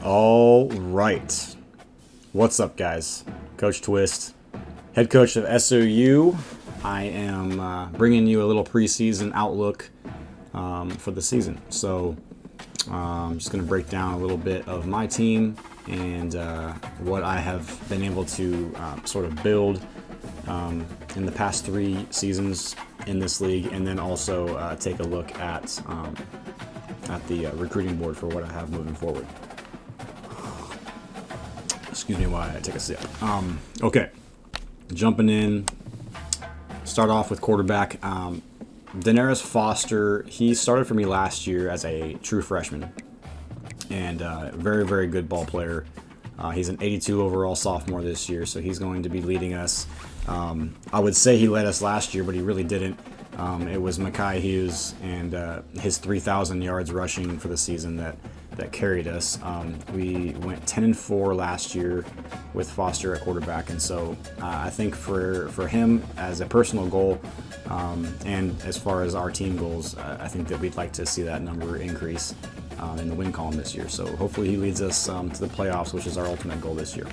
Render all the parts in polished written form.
All right. What's up, guys? Coach Twist, head coach of SOU. I am bringing you a little preseason outlook for the season. So I'm just going to break down a little bit of my team and what I have been able to sort of build in the past 3 seasons in this league, and then also take a look at the recruiting board for what I have moving forward. Excuse me while I take a sip. Okay, jumping in. Start off with quarterback. Daenerys Foster, he started for me last year as a true freshman, and very, very good ball player. He's an 82 overall sophomore this year, so he's going to be leading us. I would say he led us last year, but he really didn't. It was Mekhi Hughes and his 3,000 yards rushing for the season that carried us. We went 10-4 last year with Foster at quarterback, and so I think for him as a personal goal, and as far as our team goals, I think that we'd like to see that number increase in the win column this year. So hopefully he leads us to the playoffs, which is our ultimate goal this year.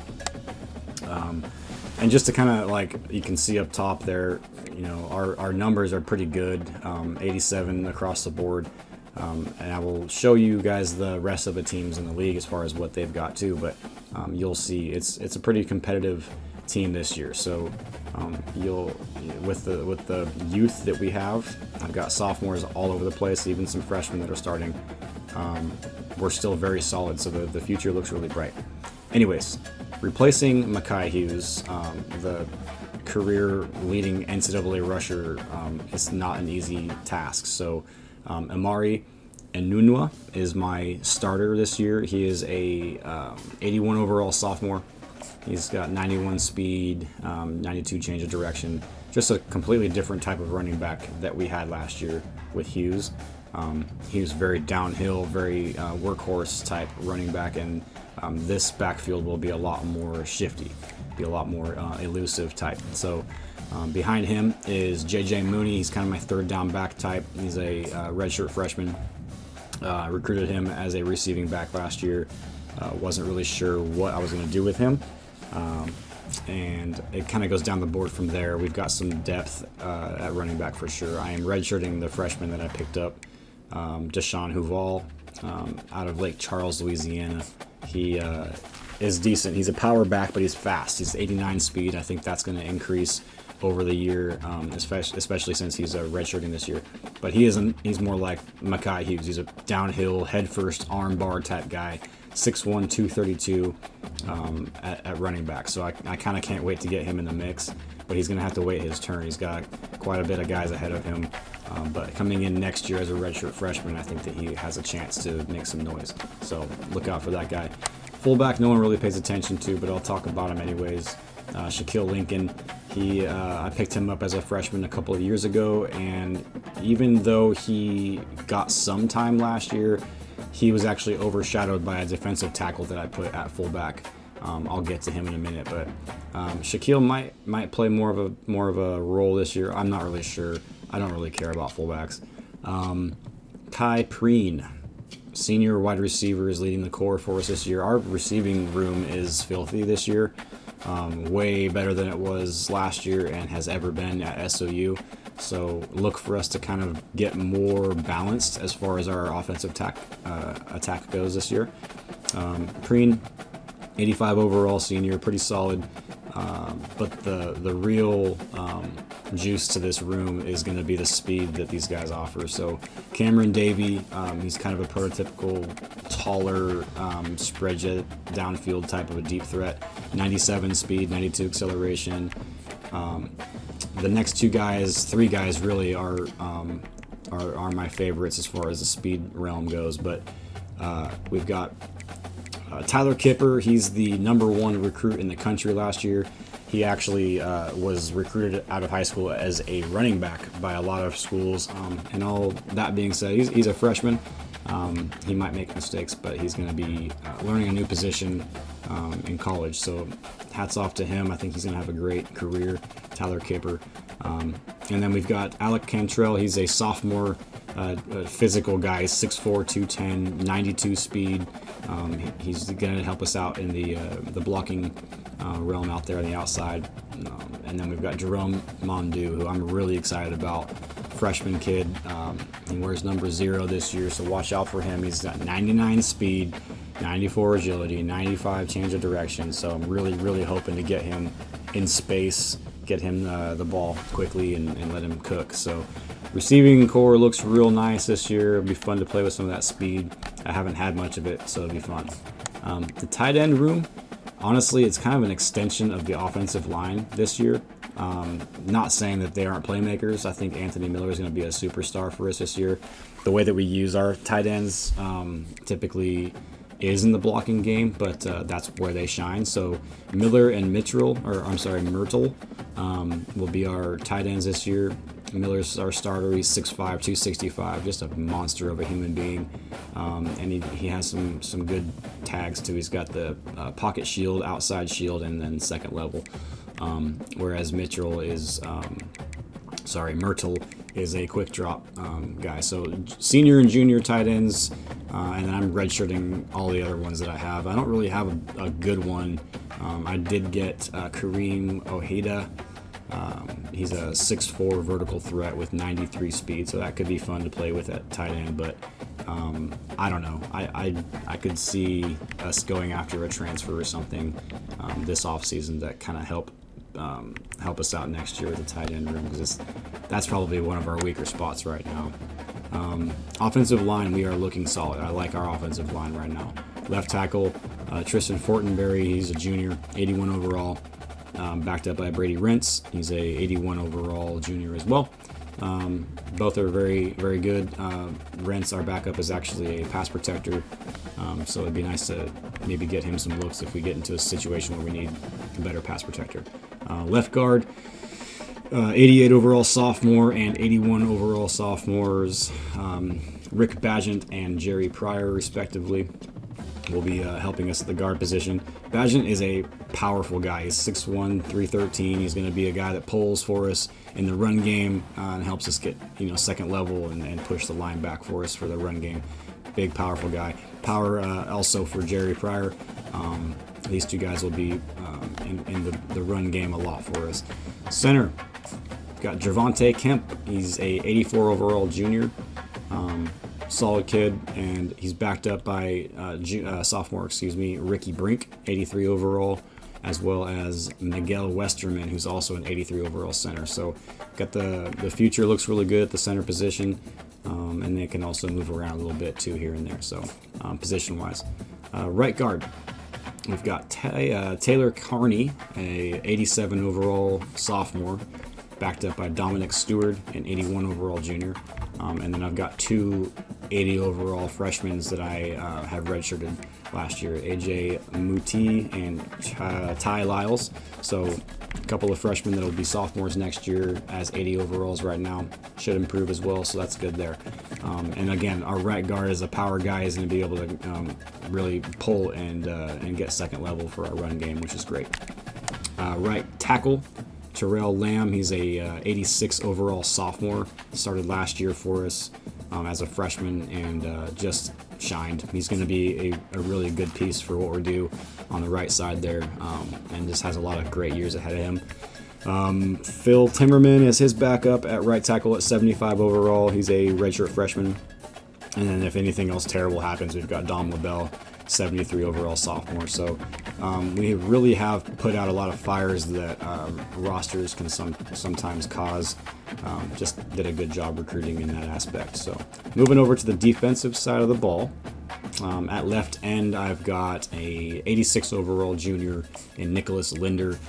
And just to kind of, like, you can see up top there, you know, our numbers are pretty good, 87 across the board. And I will show you guys the rest of the teams in the league as far as what they've got too, but you'll see it's a pretty competitive team this year. So you'll with the youth that we have, I've got sophomores all over the place, even some freshmen that are starting. We're still very solid, so the future looks really bright. Anyways, replacing Mekhi Hughes, the career-leading NCAA rusher, is not an easy task. So Amari Enunwa is my starter this year. He is a 81 overall sophomore. He's got 91 speed, 92 change of direction. Just a completely different type of running back that we had last year with Hughes. He was very downhill, very workhorse type running back, and this backfield will be a lot more shifty, be a lot more elusive type. So behind him is JJ Mooney. He's kind of my third down back type. He's a redshirt freshman. I recruited him as a receiving back last year. Wasn't really sure what I was going to do with him. And it kind of goes down the board from there. We've got some depth at running back for sure. I am redshirting the freshman that I picked up, Deshaun Huval, out of Lake Charles, Louisiana. He is decent. He's a power back, but he's fast. He's 89 speed. I think that's going to increase over the year, especially since he's redshirting this year. But he's more like Mekhi Hughes. He's a downhill, head first, arm bar type guy. 6'1", 232 at running back. So I kind of can't wait to get him in the mix, but he's going to have to wait his turn. He's got quite a bit of guys ahead of him, but coming in next year as a redshirt freshman, I think that he has a chance to make some noise. So look out for that guy. Fullback, no one really pays attention to, but I'll talk about him anyways. Shaquille Lincoln, I picked him up as a freshman a couple of years ago, and even though he got some time last year, he was actually overshadowed by a defensive tackle that I put at fullback. I'll get to him in a minute, but Shaquille might play more of a role this year. I'm not really sure. I don't really care about fullbacks. Kai Preen, senior wide receiver, is leading the core for us this year. Our receiving room is filthy this year, way better than it was last year and has ever been at SOU. So look for us to kind of get more balanced as far as our offensive attack goes this year. Preen, 85 overall senior, pretty solid. But the real juice to this room is going to be the speed that these guys offer. So Cameron Davey, he's kind of a prototypical taller spread jet downfield type of a deep threat. 97 speed, 92 acceleration. The next 3 guys really are my favorites as far as the speed realm goes. But we've got Tyler Kipper. He's the #1 recruit in the country last year. He actually was recruited out of high school as a running back by a lot of schools. And all that being said, he's a freshman. He might make mistakes, but he's going to be learning a new position in college. So hats off to him. I think he's going to have a great career, Tyler Kipper. And then we've got Alec Cantrell. He's a sophomore, a physical guy, 6'4", 210, 92 speed, He's going to help us out in the blocking realm out there on the outside. And then we've got Jerome Mondu, who I'm really excited about. Freshman kid. He wears number 0 this year, so watch out for him. He's got 99 speed, 94 agility, 95 change of direction. So I'm really, really hoping to get him in space, get him the ball quickly, and let him cook. So receiving core looks real nice this year. It'll be fun to play with some of that speed. I haven't had much of it, so it'll be fun. The tight end room, honestly, it's kind of an extension of the offensive line this year. Not saying that they aren't playmakers. I think Anthony Miller is going to be a superstar for us this year. The way that we use our tight ends typically is in the blocking game, but that's where they shine. So Miller and Myrtle will be our tight ends this year. Miller's our starter. He's 6'5", 265, just a monster of a human being. And he has some good tags too. He's got the pocket shield, outside shield, and then second level. Whereas Myrtle is a quick drop guy. So senior and junior tight ends, and then I'm redshirting all the other ones that I have. I don't really have a good one. I did get Kareem Ojeda. He's a 6'4" vertical threat with 93 speed, so that could be fun to play with at tight end, but I don't know. I could see us going after a transfer or something this offseason that kind of help us out next year with the tight end room, because that's probably one of our weaker spots right now. Offensive line, we are looking solid. I like our offensive line right now. Left tackle, Tristan Fortenberry, he's a junior, 81 overall. Backed up by Brady Rentz. He's a 81 overall junior as well. Both are very, very good. Rentz, our backup, is actually a pass protector, so it'd be nice to maybe get him some looks if we get into a situation where we need a better pass protector. Left guard, 88 overall sophomore and 81 overall sophomores, Rick Bagent and Jerry Pryor, respectively, will be helping us at the guard position. Bagent is a powerful guy. He's 6'1", 313. He's going to be a guy that pulls for us in the run game and helps us get second level and push the line back for us for the run game. Big, powerful guy. Power also for Jerry Pryor. These two guys will be in the run game a lot for us. Center, we've got Javante Kemp. He's a 84 overall junior. Solid kid, and he's backed up by sophomore, Ricky Brink, 83 overall, as well as Miguel Westerman, who's also an 83 overall center. So got the future looks really good at the center position, and they can also move around a little bit too here and there. So position-wise, right guard, we've got Taylor Carney, a 87 overall sophomore, backed up by Dominic Stewart, an 81 overall junior. And then I've got 2 80 overall freshmen that I have redshirted last year, AJ Muti and Ty Lyles. So a couple of freshmen that will be sophomores next year as 80 overalls right now. Should improve as well, so that's good there. And again, our right guard is a power guy. He's going to be able to really pull and get second level for our run game, which is great. Right tackle, Terrell Lamb. He's a 86 overall sophomore. Started last year for us as a freshman and just shined. He's going to be a really good piece for what we do on the right side there, and just has a lot of great years ahead of him. Phil Timmerman is his backup at right tackle at 75 overall. He's a redshirt freshman. And then if anything else terrible happens, we've got Dom LaBelle, 73 overall sophomore. So we really have put out a lot of fires that rosters can sometimes cause. Just did a good job recruiting in that aspect. So moving over to the defensive side of the ball. At left end, I've got a 86 overall junior in Nicholas Linder.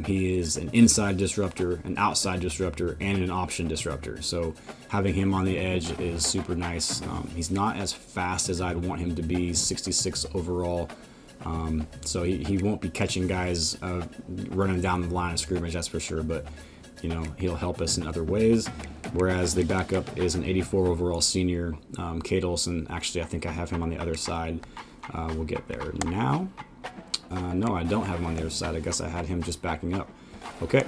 He is an inside disruptor, an outside disruptor, and an option disruptor. So having him on the edge is super nice. He's not as fast as I'd want him to be, 66 overall. So he won't be catching guys running down the line of scrimmage, that's for sure. But he'll help us in other ways. Whereas the backup is an 84 overall senior, Kate Olson. Actually, I think I have him on the other side. We'll get there now. No, I don't have him on the other side. I guess I had him just backing up. Okay,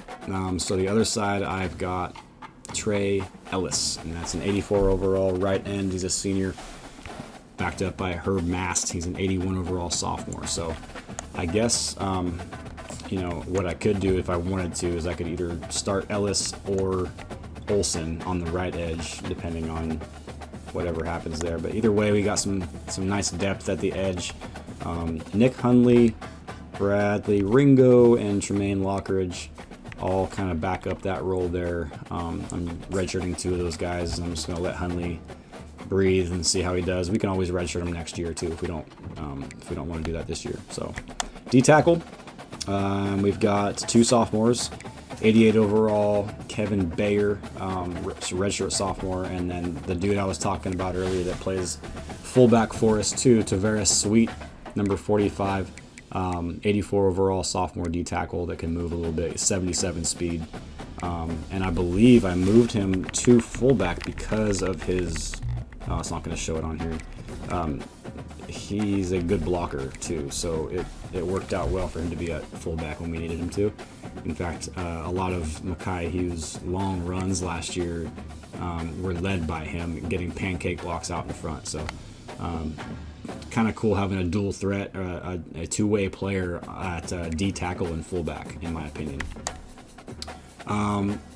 so the other side, I've got Trey Ellis, and that's an 84 overall right end. He's a senior, backed up by Herb Mast. He's an 81 overall sophomore. So I guess, you know, what I could do if I wanted to is I could either start Ellis or Olsen on the right edge, depending on whatever happens there. But either way, we got some nice depth at the edge. Nick Hundley, Bradley Ringo, and Tremaine Lockridge all kind of back up that role there. I'm redshirting 2 of those guys, and I'm just going to let Hundley breathe and see how he does. We can always redshirt him next year too if we don't want to do that this year. So D tackle, we've got 2 sophomores. 88 overall, Kevin Bayer, redshirt sophomore, and then the dude I was talking about earlier that plays fullback for us too, Tavares Sweet, number 45, 84 overall sophomore D tackle that can move a little bit, 77 speed, and I believe I moved him to fullback because of his. Oh, it's not going to show it on here. He's a good blocker too, so it worked out well for him to be at fullback when we needed him to. In fact, a lot of Makai Hughes' long runs last year were led by him, getting pancake blocks out in front. So kind of cool having a dual threat, a 2-way player at D tackle and fullback, in my opinion.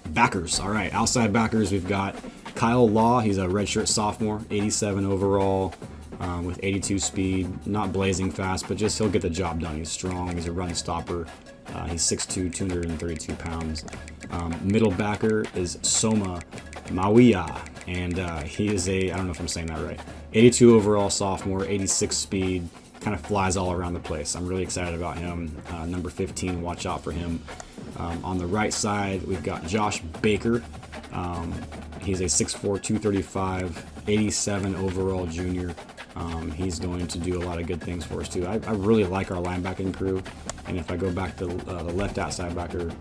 Backers, all right, outside backers, we've got Kyle Law. He's a redshirt sophomore, 87 overall. With 82 speed, not blazing fast, but just he'll get the job done. He's strong. He's a run stopper. He's 6'2", 232 pounds. Middle backer is Soma Mawia, and he is I don't know if I'm saying that right, 82 overall sophomore, 86 speed, kind of flies all around the place. I'm really excited about him. Number 15, watch out for him. On the right side, we've got Josh Baker. He's a 6'4", 235, 87 overall junior. He's going to do a lot of good things for us too. I really like our linebacking crew, and if I go back to the left outside backer,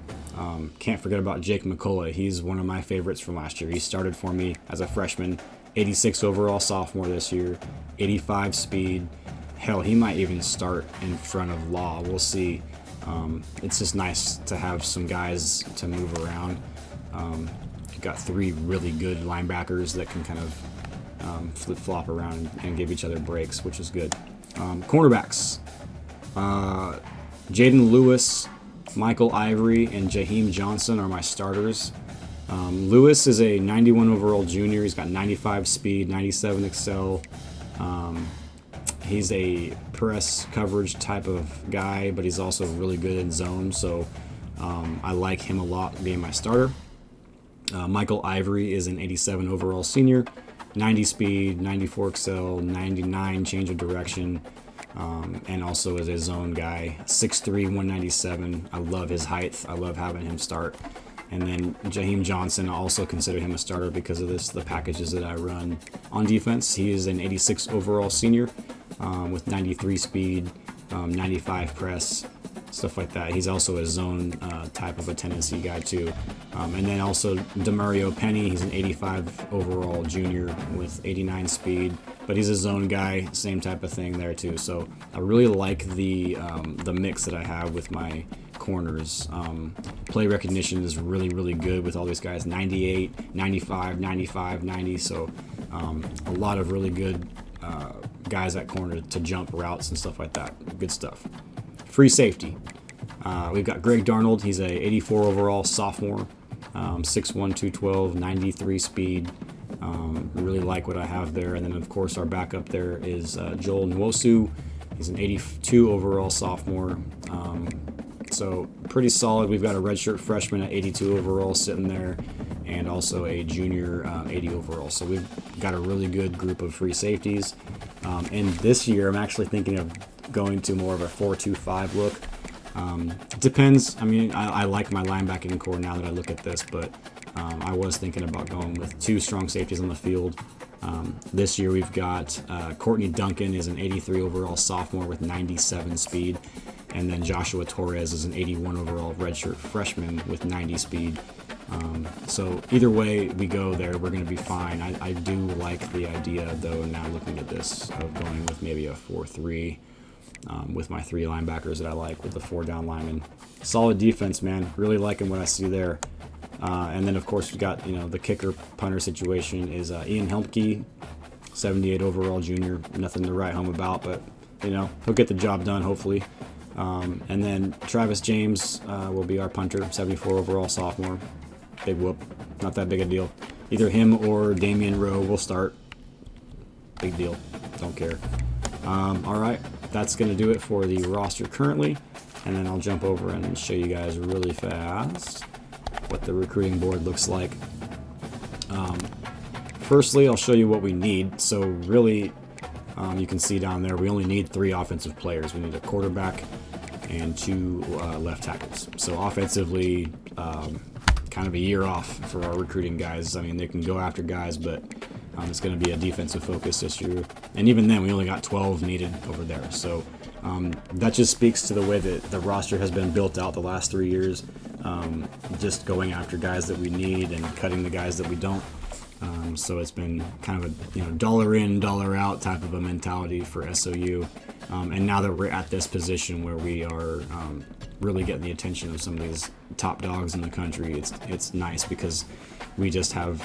can't forget about Jake McCullough. He's one of my favorites from last year. He started for me as a freshman, 86 overall sophomore this year, 85 speed. Hell, he might even start in front of Law. We'll see. It's just nice to have some guys to move around. You've got 3 really good linebackers that can kind of flip-flop around and give each other breaks, which is good. Cornerbacks. Jaden Lewis, Michael Ivory, and Jaheim Johnson are my starters. Lewis is a 91 overall junior. He's got 95 speed, 97 excel. He's a press coverage type of guy, but he's also really good in zone, so I like him a lot being my starter. Michael Ivory is an 87 overall senior, 90 speed, 94 excel, 99 change of direction, and also is a zone guy, 6'3", 197. I love his height. I love having him start. And then Jaheim Johnson, I also consider him a starter because of the packages that I run on defense. He is an 86 overall senior with 93 speed, 95 press, stuff like that. He's also a zone type of a tendency guy too. And then also Demario Penny, he's an 85 overall junior with 89 speed, but he's a zone guy, same type of thing there too. So I really like the mix that I have with my corners. Play recognition is really, really good with all these guys, 98, 95, 95, 90. So a lot of really good guys at corner to jump routes and stuff like that. Good stuff. Free safety. We've got Greg Darnold. He's a 84 overall sophomore, 6'1", 212, 93 speed. Really like what I have there. And then, of course, our backup there is Joel Nwosu. He's an 82 overall sophomore. So pretty solid. We've got a redshirt freshman at 82 overall sitting there, and also a junior 80 overall. So we've got a really good group of free safeties. And this year, I'm actually thinking of going to more of a 4-2-5 look. Depends. I mean, I like my linebacking core now that I look at this, but I was thinking about going with 2 strong safeties on the field. This year we've got Courtney Duncan is an 83 overall sophomore with 97 speed, and then Joshua Torres is an 81 overall redshirt freshman with 90 speed. So either way we go there, we're going to be fine. I do like the idea, though, now looking at this, of going with maybe a 4-3 with my 3 linebackers that I like, with the 4 down linemen. Solid defense, man. Really liking what I see there. And then, of course, we've got, the kicker punter situation is Ian Helmke, 78 overall junior. Nothing to write home about, but you know, he'll get the job done hopefully. And then Travis James will be our punter, 74 overall sophomore. Big whoop, not that big a deal. Either him or Damian Rowe will start. Big deal, don't care. All right, that's going to do it for the roster currently. And then I'll jump over and show you guys really fast what the recruiting board looks like. Firstly, I'll show you what we need. So really, you can see down there, we only need 3 offensive players. We need a quarterback and 2 left tackles. So offensively, kind of a year off for our recruiting guys. I mean, they can go after guys, but it's going to be a defensive focus this year. And even then, we only got 12 needed over there. So that just speaks to the way that the roster has been built out the last 3 years. Just going after guys that we need and cutting the guys that we don't. So it's been kind of a dollar in, dollar out type of a mentality for SOU. And now that we're at this position where we are really getting the attention of some of these top dogs in the country, it's nice because we just have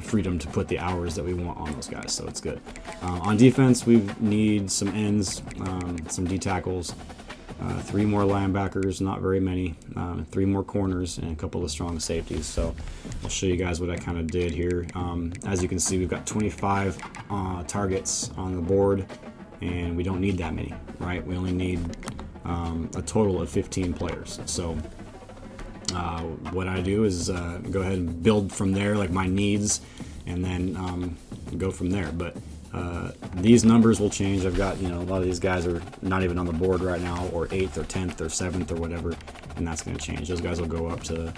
freedom to put the hours that we want on those guys, so it's good. On defense, we need some ends, some D tackles, 3 more linebackers, not very many, 3 more corners, and a couple of strong safeties. So I'll show you guys what I kind of did here. As you can see, we've got 25 targets on the board, and we don't need that many, right? We only need a total of 15 players. So what I do is go ahead and build from there, like my needs, and then go from there. But these numbers will change. I've got, a lot of these guys are not even on the board right now, or 8th or 10th or 7th or whatever, and that's going to change. Those guys will go up to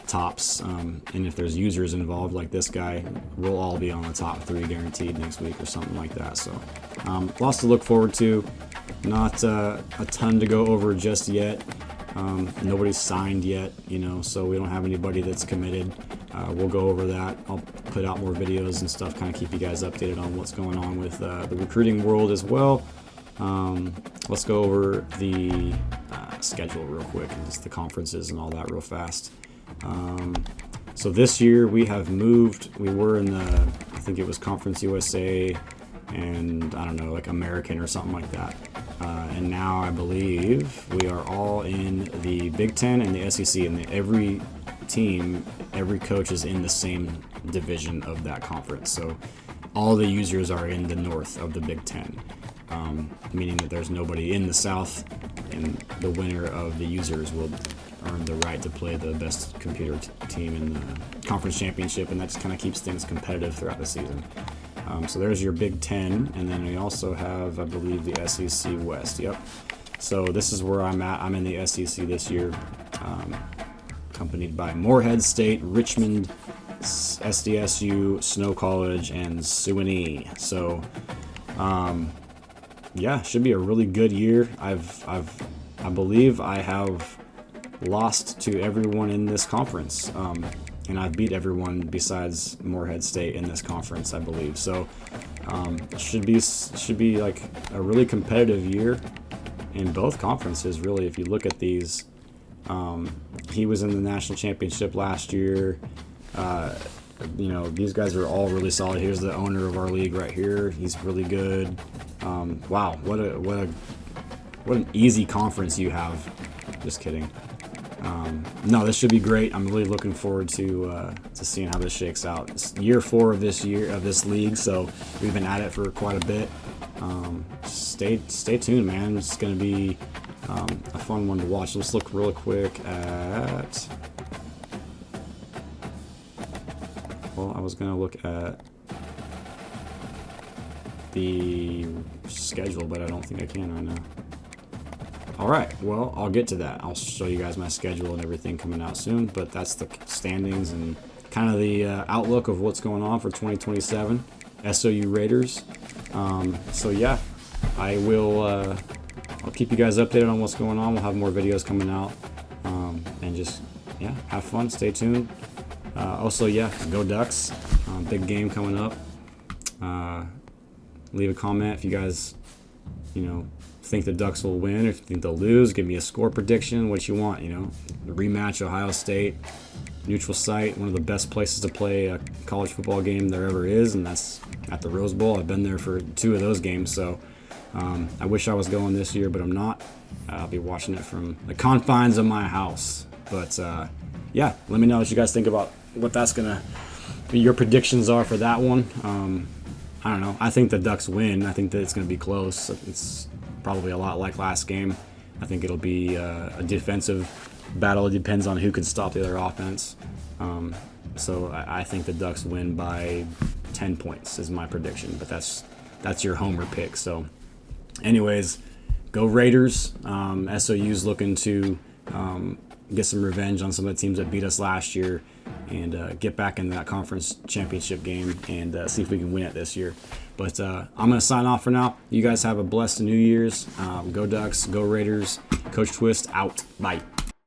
tops, and if there's users involved like this guy, we'll all be on the top 3 guaranteed next week or something like that. So lots to look forward to. Not a ton to go over just yet. Nobody's signed yet, so we don't have anybody that's committed. We'll go over that. I'll put out more videos and stuff, kind of keep you guys updated on what's going on with the recruiting world as well. Let's go over the schedule real quick and just the conferences and all that real fast. So this year we have moved. We were in I think it was Conference USA and I don't know, like American or something like that. And now I believe we are all in the Big Ten and the SEC, and every team, every coach is in the same division of that conference. So all the users are in the north of the Big Ten, meaning that there's nobody in the south, and the winner of the users will earn the right to play the best computer team in the conference championship, and that just kind of keeps things competitive throughout the season. So there's your Big Ten, and then we also have, I believe, the SEC West. Yep. So this is where I'm at. I'm in the SEC this year, accompanied by Morehead State, Richmond, SDSU, Snow College, and Sewanee. So, yeah, should be a really good year. I believe I have lost to everyone in this conference. And I've beat everyone besides Morehead State in this conference, I believe. So should be like a really competitive year in both conferences, really. If you look at these, he was in the national championship last year. These guys are all really solid. Here's the owner of our league right here. He's really good. Wow, what an easy conference you have. Just kidding. No, this should be great. I'm really looking forward to seeing how this shakes out. It's year 4 of this league, so we've been at it for quite a bit. Stay tuned, man. It's going to be a fun one to watch. Let's look real quick at. Well, I was going to look at the schedule, but I don't think I can right now. Alright, well, I'll get to that. I'll show you guys my schedule and everything coming out soon, but that's the standings and kind of the outlook of what's going on for 2027 SOU Raiders. So yeah, I'll keep you guys updated on what's going on. We'll have more videos coming out, and just, yeah, have fun, stay tuned. Also, yeah, go Ducks. Big game coming up. Leave a comment if you guys, think the Ducks will win, if you think they'll lose. Give me a score prediction, what you want, the rematch, Ohio State, neutral site, one of the best places to play a college football game there ever is, and that's at the Rose Bowl. I've been there for 2 of those games, so I wish I was going this year, but I'm not. I'll be watching it from the confines of my house. But yeah, let me know what you guys think about what that's gonna be. Your predictions are for that one. I don't know. I think the Ducks win. I think that it's gonna be close. It's probably a lot like last game. I think it'll be a defensive battle. It depends on who can stop the other offense. So I think the Ducks win by 10 points is my prediction. But that's your homer pick. So anyways, go Raiders. SOU's looking to get some revenge on some of the teams that beat us last year and get back in that conference championship game and see if we can win it this year. But I'm going to sign off for now. You guys have a blessed New Year's. Go Ducks, go Raiders. Coach Twist out. Bye.